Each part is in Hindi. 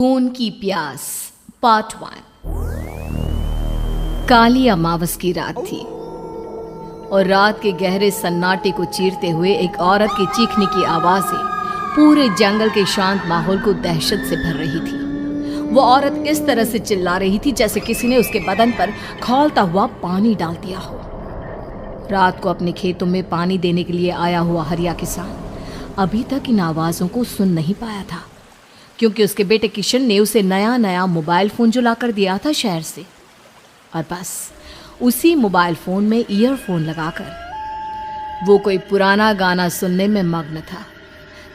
खून की प्यास पार्ट 1। काली अमावस की रात थी और रात के गहरे सन्नाटे को चीरते हुए एक औरत की चीखने की आवाजें पूरे जंगल के शांत माहौल को दहशत से भर रही थी। वो औरत इस तरह से चिल्ला रही थी जैसे किसी ने उसके बदन पर खौलता हुआ पानी डाल दिया हो। रात को अपने खेतों में पानी देने के लिए आया हुआ हरिया किसान अभी तक इन आवाज़ों को सुन नहीं पाया था, क्योंकि उसके बेटे किशन ने उसे नया मोबाइल फ़ोन जो लाकर दिया था शहर से, और बस उसी मोबाइल फ़ोन में ईयरफोन लगाकर वो कोई पुराना गाना सुनने में मग्न था।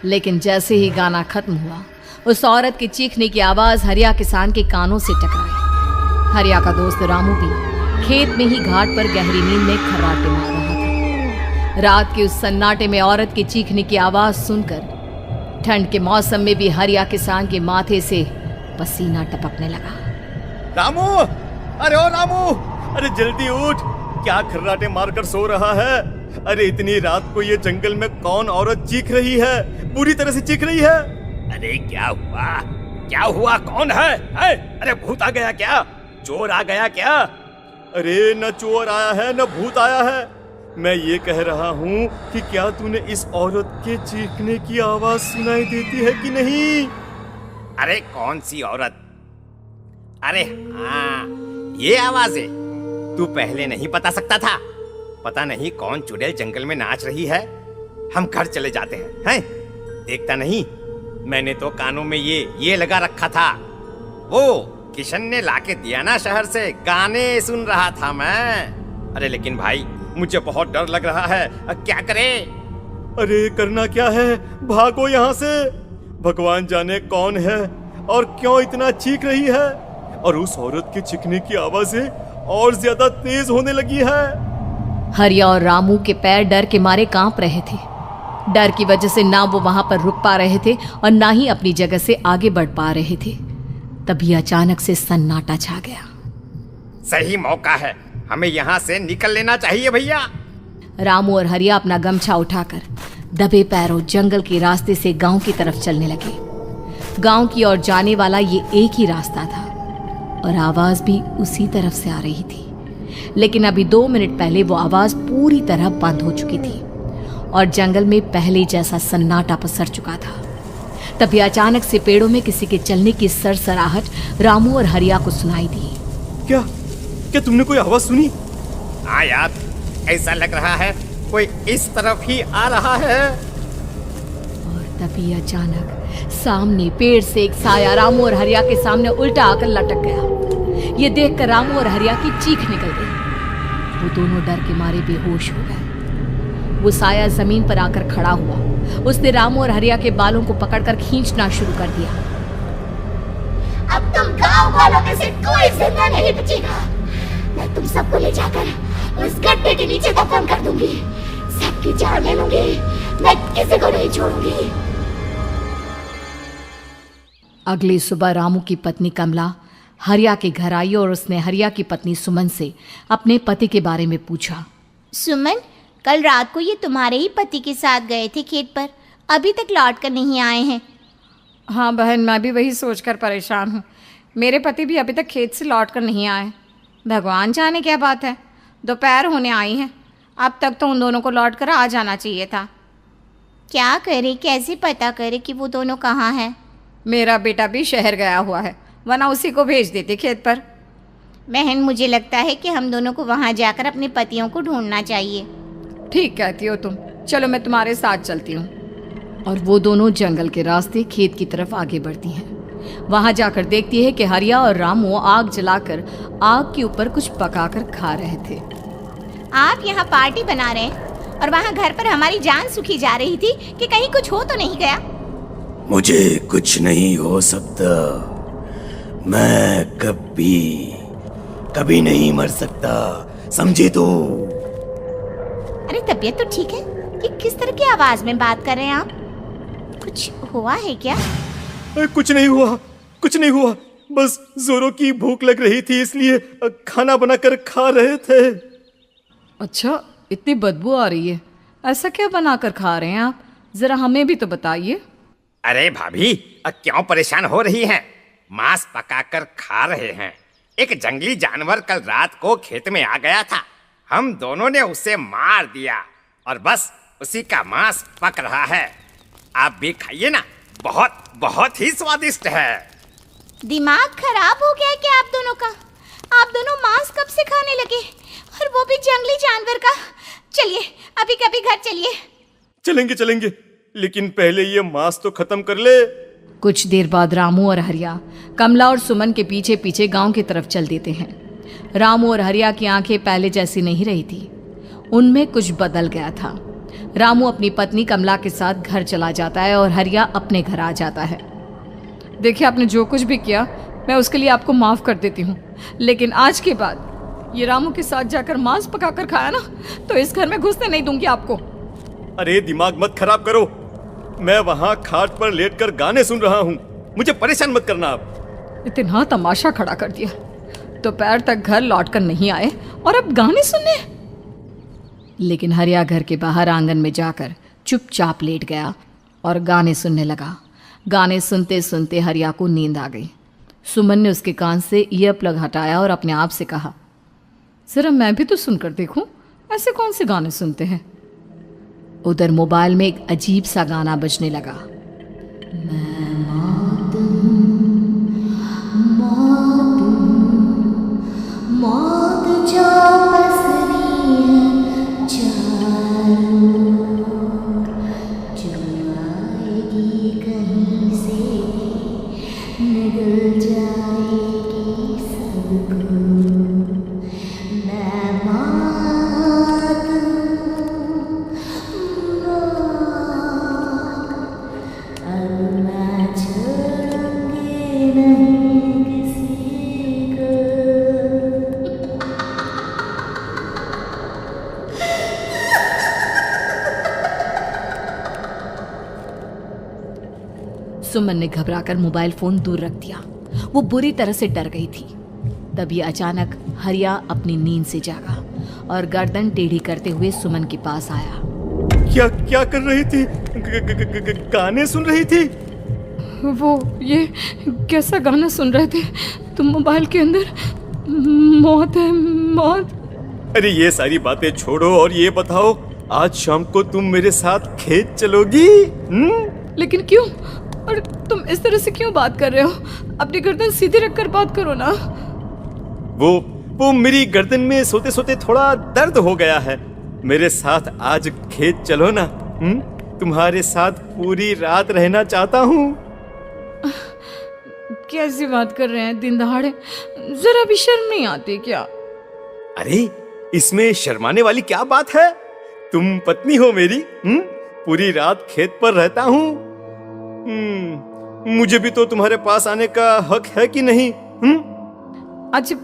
लेकिन जैसे ही गाना खत्म हुआ, उस औरत की चीखने की आवाज़ हरिया किसान के कानों से टकराई। हरिया का दोस्त रामू भी खेत में ही घाट पर गहरी नींद में खर्राटे मार रहा था। रात के उस सन्नाटे में औरत की चीखने की आवाज़ सुनकर ठंड के मौसम में भी हरिया किसान के माथे से पसीना टपकने लगा। रामू, अरे ओ रामू, अरे जल्दी उठ, क्या खर्राटे मारकर सो रहा है? अरे इतनी रात को ये जंगल में कौन औरत चीख रही है? पूरी तरह से चीख रही है। अरे क्या हुआ? क्या हुआ? कौन है? अरे भूत आ गया क्या? चोर आ गया क्या? अरे न चोर आया है न भूत आया है। मैं ये कह रहा हूँ कि क्या तूने इस औरत के चीखने की आवाज सुनाई देती है कि नहीं? अरे कौन सी औरत? अरे हाँ, ये आवाज है। तू पहले नहीं बता सकता था? पता नहीं कौन चुड़ैल जंगल में नाच रही है। हम घर चले जाते हैं। देखता नहीं, मैंने तो कानों में ये लगा रखा था। वो किशन ने लाके दिया ना शहर से, गाने सुन रहा था मैं। अरे लेकिन भाई, मुझे बहुत डर लग रहा है। क्या करें? अरे करना क्या है, भागो यहाँ से। भगवान जाने कौन है और क्यों इतना चीख रही है। और उस औरत के चीखने की आवाजें और ज्यादा तेज होने लगी है। हरिया और रामू के पैर डर के मारे कांप रहे थे। डर की वजह से ना वो वहां पर रुक पा रहे थे और ना ही अपनी जगह से आगे बढ़ पा रहे थे। तभी अचानक से सन्नाटा छा गया। सही मौका है, हमें यहाँ से निकल लेना चाहिए भैया। रामू और हरिया अपना गमछा उठाकर दबे पैरों जंगल के रास्ते से गांव की तरफ चलने लगे। गांव की ओर जाने वाला ये एक ही रास्ता था और आवाज भी उसी तरफ से आ रही थी। लेकिन अभी 2 मिनट पहले वो आवाज पूरी तरह बंद हो चुकी थी और जंगल में पहले जैसा सन्नाटा पसर चुका था। तभी अचानक से पेड़ों में किसी के चलने की सरसराहट रामू और हरिया को सुनाई दी। क्या तुमने कोई आवाज सुनी? हाँ यार, ऐसा लग रहा है कोई इस तरफ ही आ रहा है। और तभी अचानक सामने पेड़ से एक साया रामू और हरिया के सामने उल्टा आकर लटक गया। ये देखकर रामू और हरिया की चीख निकल गई। वो दोनों डर के मारे बेहोश हो गए। वो साया जमीन पर आकर खड़ा हुआ। उसने रामू और हरिया के बालों को पकड़कर खींचना शुरू कर दिया। अब तुम गांव वालों में से कोई जिंदा नहीं बचेगा। मैं तुम सबको ले जाकर उस गड्ढे के नीचे दफन कर दूंगी। सबकी जान ले लूंगी, मैं किसी को नहीं छोड़ूंगी। अगली सुबह रामू की पत्नी कमला हरिया के घर आई और उसने हरिया की पत्नी सुमन से अपने पति के बारे में पूछा। सुमन, कल रात को ये तुम्हारे ही पति के साथ गए थे खेत पर, अभी तक लौट कर नहीं आए हैं। हाँ बहन, मैं भी वही सोचकर परेशान हूँ। मेरे पति भी अभी तक खेत से लौट कर नहीं आए। भगवान जाने क्या बात है, दोपहर होने आई है। अब तक तो उन दोनों को लौट कर आ जाना चाहिए था। क्या करे, कैसे पता करे कि वो दोनों कहाँ हैं? मेरा बेटा भी शहर गया हुआ है, वरना उसी को भेज देते खेत पर। बहन, मुझे लगता है कि हम दोनों को वहाँ जाकर अपने पतियों को ढूंढना चाहिए। ठीक कहती हो तुम, चलो मैं तुम्हारे साथ चलती हूँ। और वो दोनों जंगल के रास्ते खेत की तरफ आगे बढ़ती हैं। वहां जाकर देखती है कि हरिया और रामू आग जलाकर आग के ऊपर कुछ पकाकर खा रहे थे। आप यहाँ पार्टी बना रहे हैं और वहाँ घर पर हमारी जान सुखी जा रही थी कि कहीं कुछ हो तो नहीं गया? मुझे कुछ नहीं हो सकता। मैं कभी नहीं मर सकता, समझे तो? अरे तबीयत तो ठीक है। ये किस तरह की आवाज में बात कर रहे हैं आप? कुछ हुआ है क्या? कुछ नहीं हुआ, बस जोरों की भूख लग रही थी, इसलिए खाना बनाकर खा रहे थे। अच्छा, इतनी बदबू आ रही है, ऐसा क्या बनाकर खा रहे हैं आप? जरा हमें भी तो बताइए। अरे भाभी, क्यों परेशान हो रही हैं? मांस पकाकर खा रहे हैं। एक जंगली जानवर कल रात को खेत में आ गया था। हम दोनों ने उसे मार दिया और बस उसी का मांस पक रहा है। आप भी खाइए ना, बहुत बहुत ही स्वादिष्ट है। दिमाग खराब हो गया है क्या आप दोनों का? आप दोनों मांस कब से खाने लगे, और वो भी जंगली जानवर का? चलिए अभी कभी घर चलिए। चलेंगे चलेंगे, लेकिन पहले ये मांस तो खत्म कर ले। कुछ देर बाद रामू और हरिया कमला और सुमन के पीछे पीछे गांव की तरफ चल देते हैं। रामू और हरिया की आंखें पहले जैसी नहीं रही थी, उनमें कुछ बदल गया था। रामू अपनी पत्नी कमला के साथ घर चला जाता है और हरिया अपने घर आ जाता है। देखिए, आपने जो कुछ भी किया मैं उसके लिए आपको माफ़ कर देती हूँ, लेकिन आज के बाद ये रामू के साथ जाकर मांस पकाकर खाया ना, तो इस घर में घुसने नहीं दूंगी आपको। अरे दिमाग मत खराब करो, मैं वहां खाट पर लेटकर गाने सुन रहा हूँ, मुझे परेशान मत करना आप। इतना तमाशा खड़ा कर दिया, दोपहर तक घर लौट कर नहीं आए और अब गाने सुनने। लेकिन हरिया घर के बाहर आंगन में जाकर चुपचाप लेट गया और गाने सुनने लगा। गाने सुनते सुनते हरिया को नींद आ गई। सुमन ने उसके कान से ईयर प्लग हटाया और अपने आप से कहा, जरा मैं भी तो सुनकर देखूं, ऐसे कौन से गाने सुनते हैं। उधर मोबाइल में एक अजीब सा गाना बजने लगा। मौत जो पसरी है चारों, जो आएगी कहीं से निगल जाएगी सबको। मैं मात अब मैं छोड़ूंगी नहीं किसी को। सुमन ने घबराकर मोबाइल फोन दूर रख दिया। वो बुरी तरह से डर गई थी। तभी अचानक हरिया अपनी नींद से जागा और गर्दन टेढ़ी करते हुए सुमन के पास आया। क्या क्या कर रही थी? गाने सुन रही थी? वो ये कैसा गाना सुन रहे थे तुम मोबाइल के अंदर? मौत है, मौत। अरे ये सारी बातें छोड़ो और ये बताओ, आज शाम को तुम मेरे साथ खेत चलोगी? लेकिन क्यों? और तुम इस तरह से क्यों बात कर रहे हो? अपनी गर्दन सीधी रखकर बात करो ना। वो मेरी गर्दन में सोते सोते थोड़ा दर्द हो गया है। मेरे साथ आज खेत चलो ना। तुम्हारे साथ पूरी रात रहना चाहता हूँ। कैसी बात कर रहे हैं दिन दहाड़े? जरा भी शर्म नहीं आती क्या? अरे इसमें शर्माने वाली क्या बात है? तुम पत्नी हो मेरी। पूरी रात खेत पर रहता हूँ। मुझे भी तो तुम्हारे पास आने का हक है कि नहीं? अच्छा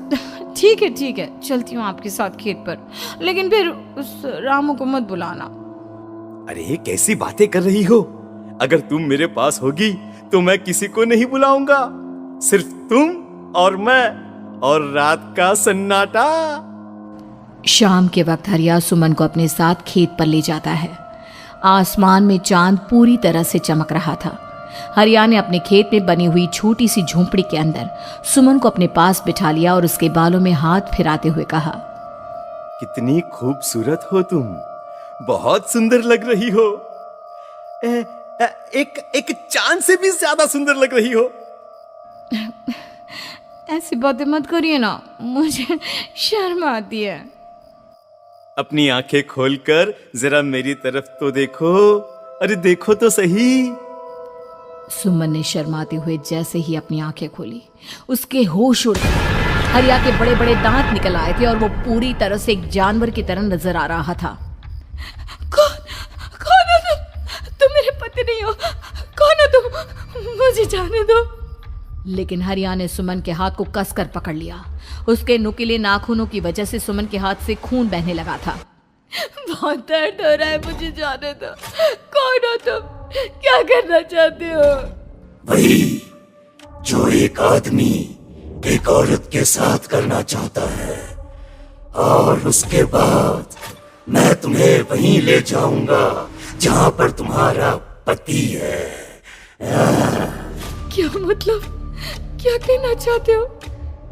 ठीक है, चलती हूँ आपके साथ खेत पर, लेकिन फिर उस रामू को मत बुलाना। अरे कैसी बातें कर रही हो? अगर तुम मेरे पास होगी तो मैं किसी को नहीं बुलाऊंगा, सिर्फ तुम और मैं और रात का सन्नाटा। शाम के वक्त हरिया सुमन को अपने साथ खेत पर ले जाता है। आसमान में चांद पूरी तरह से चमक रहा था। हरिया ने अपने खेत में बनी हुई छोटी सी झोंपड़ी के अंदर सुमन को अपने पास बिठा लिया और उसके बालों में हाथ फिराते हुए कहा, कितनी खूबसूरत हो तुम, बहुत सुंदर लग रही हो। एक चांद से भी ज्यादा सुंदर लग रही हो। ऐसी बातें मत करिए ना, मुझे शर्म आती है। अपनी आंखें खोलकर जरा मेरी तरफ तो देखो। अरे देखो तो सही। सुमन ने शर्माते हुए जैसे ही अपनी आंखें खोली, उसके होश उड़ गए। हरिया के बड़े बड़े दांत निकल आए थे और वो पूरी तरह से एक जानवर की तरह नजर आ रहा था। कौन हो तुम? तुम मेरे पति नहीं हो। कौन हो तुम? मुझे जाने दो। लेकिन हरिया ने सुमन के हाथ को कसकर पकड़ लिया। उसके नुकीले नाखूनों की वजह से सुमन के हाथ से खून बहने लगा था। बहुत दर्द हो रहा है, मुझे जाने दो। कौन हो तुम? क्या करना चाहते हो? वही जो एक आदमी एक औरत के साथ करना चाहता है, और उसके बाद मैं तुम्हें वहीं ले जाऊंगा जहां पर तुम्हारा पति है। क्या मतलब? क्या कहना चाहते हो?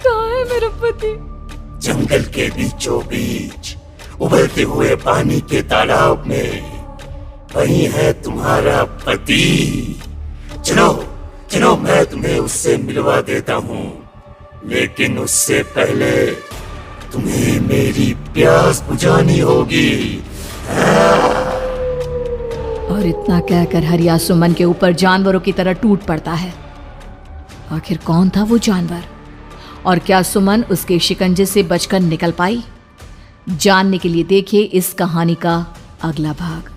कहाँ है मेरा पति? जंगल के बीचों बीच उबलते हुए पानी के तालाब में, वही है तुम्हारा पति। चलो चलो, मैं तुम्हें उससे मिलवा देता हूँ, लेकिन उससे पहले तुम्हें मेरी प्यास बुझानी होगी। और इतना कहकर हरियासुमन के ऊपर जानवरों की तरह टूट पड़ता है। आखिर कौन था वो जानवर, और क्या सुमन उसके शिकंजे से बचकर निकल पाई? जानने के लिए देखिए इस कहानी का अगला भाग।